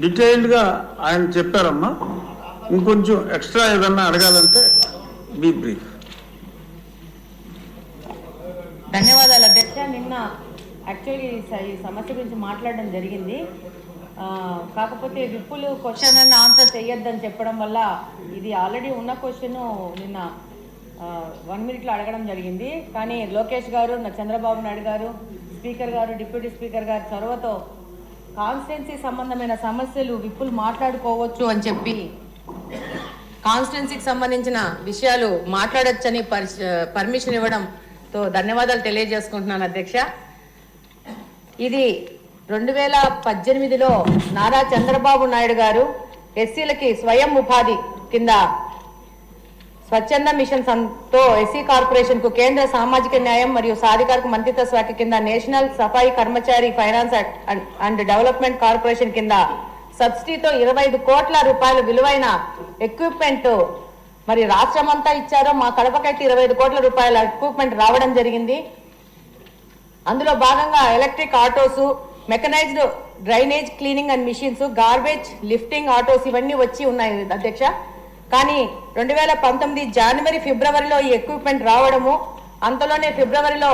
డీటెయిల్డ్గా ఆయన చెప్పారమ్మా. ఇంకొంచెం ఎక్స్ట్రా ఏదన్నా అడగాలంటే బీ బ్రీఫ్. ధన్యవాదాలు అధ్యక్ష. నిన్న యాక్చువల్లీ ఈ సమస్య గురించి మాట్లాడడం జరిగింది. కాకపోతే విప్పులు క్వశ్చన్ అండ్ ఆన్సర్ చేయొద్దని చెప్పడం వల్ల ఇది ఆల్రెడీ ఉన్న క్వశ్చన్ నిన్న 1 minute అడగడం జరిగింది. కానీ లోకేష్ గారు, చంద్రబాబు నాయుడు గారు, స్పీకర్ గారు, డిప్యూటీ స్పీకర్ గారు చొరవతో కాన్స్టిట్యున్సీ సంబంధమైన సమస్యలు విప్పులు మాట్లాడుకోవచ్చు అని చెప్పి కాన్స్టిట్యున్సీకి సంబంధించిన విషయాలు మాట్లాడొచ్చని పర్మిషన్ ఇవ్వడంతో ధన్యవాదాలు తెలియజేసుకుంటున్నాను అధ్యక్ష. ఇది 2018లో నారా చంద్రబాబు నాయుడు గారు ఎస్సీలకి స్వయం ఉపాధి కింద స్వచ్ఛంద మిషన్ తో ఎస్సీ కార్పొరేషన్ కు కేంద్ర సామాజిక న్యాయం మరియు సాధికారక మంత్రిత్వ శాఖ కింద national Safai Karmachari finance and development corporation కింద సబ్సిడీతో 25 కోట్ల రూపాయల విలువైన ఎక్విప్మెంట్ మరి రాష్ట్రం అంతా ఇచ్చారో, మా కడపకైతే 25 కోట్ల రూపాయల ఎక్విప్మెంట్ రావడం జరిగింది. అందులో భాగంగా electric autos, mechanised drainage cleaning and machines, garbage lifting autos ఇవన్నీ వచ్చి ఉన్నాయి అధ్యక్ష. కానీ 2019 జనవరి ఫిబ్రవరిలో ఈ ఎక్విప్మెంట్ రావడము, అంతలోనే ఫిబ్రవరిలో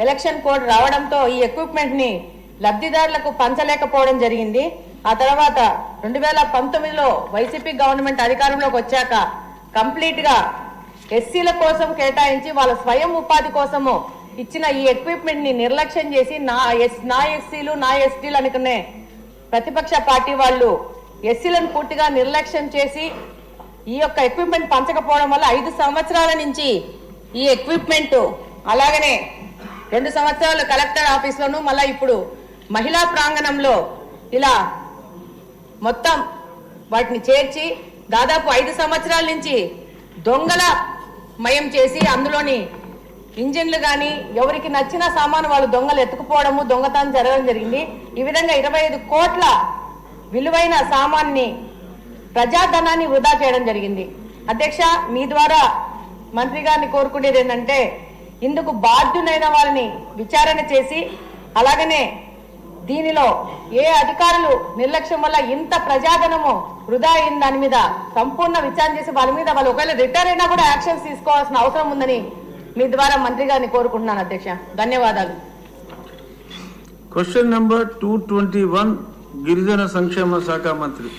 ఎలక్షన్ కోడ్ రావడంతో ఈ ఎక్విప్మెంట్ ని లబ్ధిదారులకు పంచలేకపోవడం జరిగింది. ఆ తర్వాత 2019లో వైసీపీ గవర్నమెంట్ అధికారంలోకి వచ్చాక కంప్లీట్ గా ఎస్సీల కోసం కేటాయించి వాళ్ళ స్వయం ఉపాధి కోసము ఇచ్చిన ఈ ఎక్విప్మెంట్ ని నిర్లక్ష్యం చేసి నా ఎస్సీలు నా ఎస్టీలు అనుకునే ప్రతిపక్ష పార్టీ వాళ్ళు ఎస్సీలను పూర్తిగా నిర్లక్ష్యం చేసి ఈ యొక్క ఎక్విప్మెంట్ పంచకపోవడం వల్ల 5 సంవత్సరాల నుంచి ఈ ఎక్విప్మెంట్ అలాగనే 2 సంవత్సరాలు కలెక్టర్ ఆఫీస్లోను మళ్ళీ ఇప్పుడు మహిళా ప్రాంగణంలో ఇలా మొత్తం వాటిని చేర్చి దాదాపు 5 సంవత్సరాల నుంచి దొంగల మయం చేసి అందులోని ఇంజిన్లు కానీ ఎవరికి నచ్చిన సామాను వాళ్ళు దొంగలు ఎత్తుకుపోవడము, దొంగతనం జరగడం జరిగింది. ఈ విధంగా 25 కోట్ల విలువైన సామాన్ని ప్రజాధనాన్ని వృధా చేయడం జరిగింది. అధ్యక్ష, మీ ద్వారా మంత్రి గారిని కోరుకునేది ఏంటంటే ఇందుకు బాధ్యులైన వాళ్ళని విచారణ చేసి అలాగనే దీనిలో ఏ అధికారులు నిర్లక్ష్యం వల్ల ఇంత ప్రజాధనము వృధా అయిన దాని మీద సంపూర్ణ విచారణ చేసి వాళ్ళ మీద వాళ్ళు ఒకవేళ రిటైర్ అయినా కూడా యాక్షన్స్ తీసుకోవాల్సిన అవసరం ఉందని మీ ద్వారా మంత్రి గారిని కోరుకుంటున్నాను అధ్యక్ష. ధన్యవాదాలు. క్వశ్చన్ నెంబర్ 221 గిరిజన సంక్షేమ శాఖ మంత్రి.